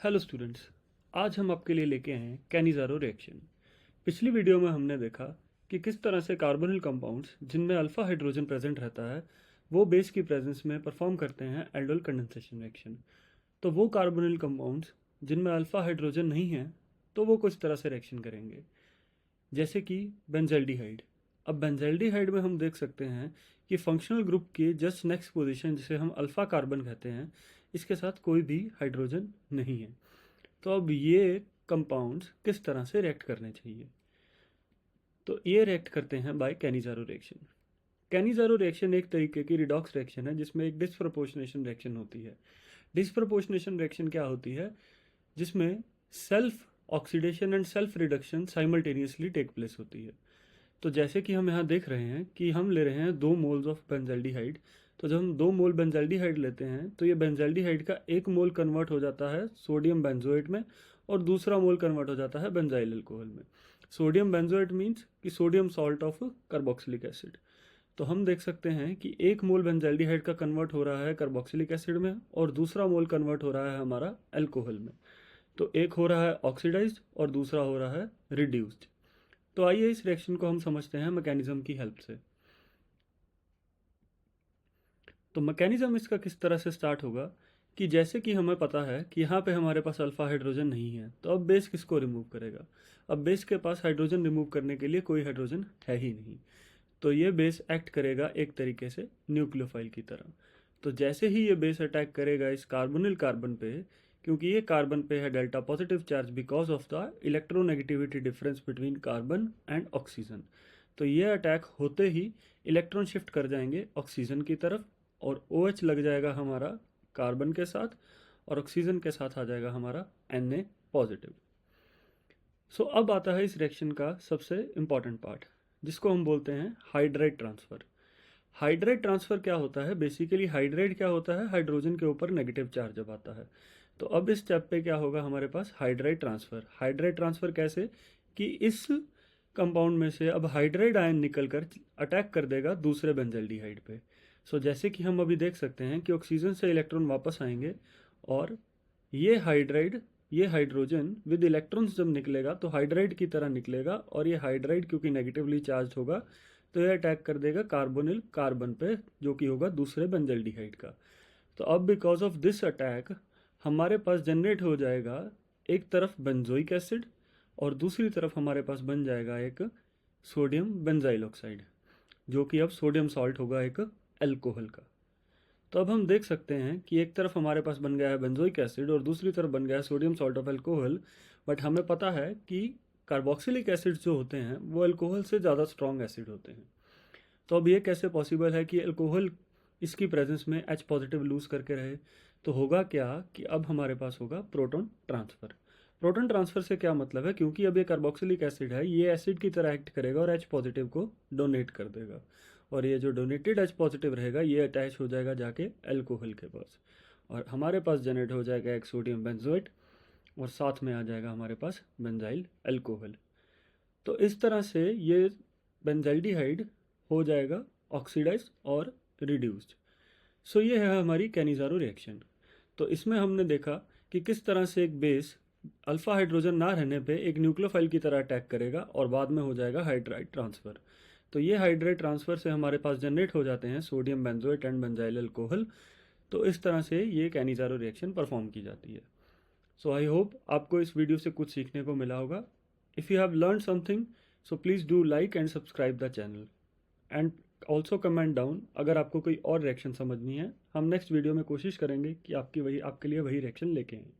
Hello students, आज हम आपके लिए लेके आए हैं कैनिज़ारो रिएक्शन। पिछली वीडियो में हमने देखा कि किस तरह से कार्बोनिल कंपाउंड्स जिनमें अल्फा हाइड्रोजन प्रेजेंट रहता है वो बेस की प्रेजेंस में परफॉर्म करते हैं एल्डोल कंडेंसेशन रिएक्शन। तो वो कार्बोनिल कंपाउंड्स जिनमें अल्फा हाइड्रोजन नहीं है तो वो कुछ तरह से रिएक्शन करेंगे, जैसे कि बेंजल्डिहाइड। अब बेंजल्डिहाइड में हम देख सकते हैं कि फंक्शनल ग्रुप के जस्ट नेक्स्ट पोजीशन, जिसे हम अल्फा कार्बन कहते हैं, इसके साथ कोई भी हाइड्रोजन नहीं है। तो अब ये कंपाउंड्स किस तरह से रिएक्ट करने चाहिए? तो ये रिएक्ट करते हैं by Cannizzaro reaction. Cannizzaro reaction एक तरीके की रिडॉक्स रिएक्शन है जिसमें एक डिस्प्रपोर्शनेशन रिएक्शन होती है। डिस्प्रपोर्शनेशन रिएक्शन क्या होती है? जिसमें self oxidation and self reduction simultaneously take place होती है। तो जैसे कि हम यहाँ देख रहे हैं कि हम ले रहे हैं 2 मोल्स ऑफ बेंजल्डिहाइड। तो जब हम 2 मोल बेंजल्डिहाइड लेते हैं तो ये बेंजल्डिहाइड का 1 मोल कन्वर्ट हो जाता है सोडियम बेंजोएट में और दूसरा मोल कन्वर्ट हो जाता है बेंजाइल अल्कोहल में। सोडियम बेंजोएट मीन्स कि sodium salt of carboxylic acid. तो हम देख सकते हैं कि 1 मोल बेंजल्डिहाइड का कन्वर्ट हो रहा है कार्बोक्सिलिक एसिड में और दूसरा मोल कन्वर्ट हो रहा है हमारा अल्कोहल में। तो एक हो रहा है ऑक्सीडाइज्ड और दूसरा हो रहा है रिड्यूस्ड। तो आइए इस रिएक्शन को हम समझते हैं मैकेनिज्म की हेल्प से। तो मैकेनिज्म इसका किस तरह से स्टार्ट होगा कि जैसे कि हमें पता है कि यहाँ पे हमारे पास अल्फा हाइड्रोजन नहीं है, तो अब बेस किसको रिमूव करेगा? अब बेस के पास हाइड्रोजन रिमूव करने के लिए कोई हाइड्रोजन है ही नहीं। तो ये बेस एक्ट करेगा एक तरीके से न्यूक्लियोफाइल की तरह। तो जैसे ही ये बेस अटैक करेगा इस कार्बोनिल कार्बन पे, क्योंकि ये कार्बन पे है delta positive charge because of the electronegativity difference between carbon and oxygen, तो ये अटैक होते ही इलेक्ट्रॉन शिफ्ट कर जाएंगे ऑक्सीजन की तरफ और OH लग जाएगा हमारा कार्बन के साथ और ऑक्सीजन के साथ आ जाएगा हमारा Na पॉजिटिव। सो अब आता है इस रिएक्शन का सबसे इम्पॉर्टेंट पार्ट, जिसको हम बोलते हैं हाइड्राइड ट्रांसफ़र। हाइड्राइड ट्रांसफ़र क्या होता है? बेसिकली हाइड्राइड क्या होता है? हाइड्रोजन के ऊपर नेगेटिव चार्ज जब आता है। तो अब इस स्टेप पे क्या होगा हमारे पास? Hydride transfer. हाइड्राइड ट्रांसफ़र कैसे? कि इस कंपाउंड में से अब हाइड्राइड आयन निकल कर अटैक कर देगा दूसरे बेंजल्डिहाइड पे। सो जैसे कि हम अभी देख सकते हैं कि ऑक्सीजन से इलेक्ट्रॉन वापस आएंगे और ये हाइड्राइड, ये हाइड्रोजन विद इलेक्ट्रॉन्स जब निकलेगा तो हाइड्राइड की तरह निकलेगा और ये हाइड्राइड क्योंकि नेगेटिवली चार्ज होगा तो ये अटैक कर देगा कार्बोनिल कार्बन पे, जो कि होगा दूसरे बेंजल्डिहाइड का। तो अब बिकॉज ऑफ दिस अटैक हमारे पास जनरेट हो जाएगा एक तरफ बेंजोइक एसिड और दूसरी तरफ हमारे पास बन जाएगा एक सोडियम बेंजाइल ऑक्साइड, जो कि अब सोडियम सॉल्ट होगा एक अल्कोहल का। तो अब हम देख सकते हैं कि एक तरफ हमारे पास बन गया है बेंजोइक एसिड और दूसरी तरफ बन गया है sodium salt of alcohol. But हमें पता है कि कार्बोक्सिलिक एसिड जो होते हैं वो अल्कोहल से ज़्यादा स्ट्रॉन्ग एसिड होते हैं। तो अब ये कैसे पॉसिबल है कि अल्कोहल इसकी प्रेजेंस में H पॉजिटिव लूज करके रहे? तो होगा क्या कि अब हमारे पास होगा प्रोटॉन ट्रांसफ़र। प्रोटॉन ट्रांसफ़र से क्या मतलब है? क्योंकि अब ये कार्बोक्सिलिक एसिड है, ये एसिड की तरह एक्ट करेगा और H पॉजिटिव को डोनेट कर देगा और ये जो डोनेटेड H पॉजिटिव रहेगा ये अटैच हो जाएगा जाके अल्कोहल के पास और हमारे पास जनरेट हो जाएगा एक सोडियम बेंजोएट और साथ में आ जाएगा हमारे पास बेंजाइल अल्कोहल। तो इस तरह से ये बेंजाल्डिहाइड हो जाएगा ऑक्सीडाइज्ड और रिड्यूस्ड। सो ये है हमारी कैनिज़ारो रिएक्शन। तो इसमें हमने देखा कि किस तरह से एक बेस अल्फा हाइड्रोजन ना रहने पे एक न्यूक्लियोफाइल की तरह अटैक करेगा और बाद में हो जाएगा हाइड्राइड ट्रांसफ़र। तो ये हाइड्राइड ट्रांसफ़र से हमारे पास जनरेट हो जाते हैं sodium benzoate and benzyl alcohol. तो इस तरह से ये कैनिज़ारो रिएक्शन परफॉर्म की जाती है। सो आई होप आपको इस वीडियो से कुछ सीखने को मिला होगा। If you have learn something so please do like and subscribe the channel and also comment down अगर आपको कोई और रिएक्शन समझनी है। हम नेक्स्ट वीडियो में कोशिश करेंगे कि आपके लिए वही रिएक्शन लेके आएँ।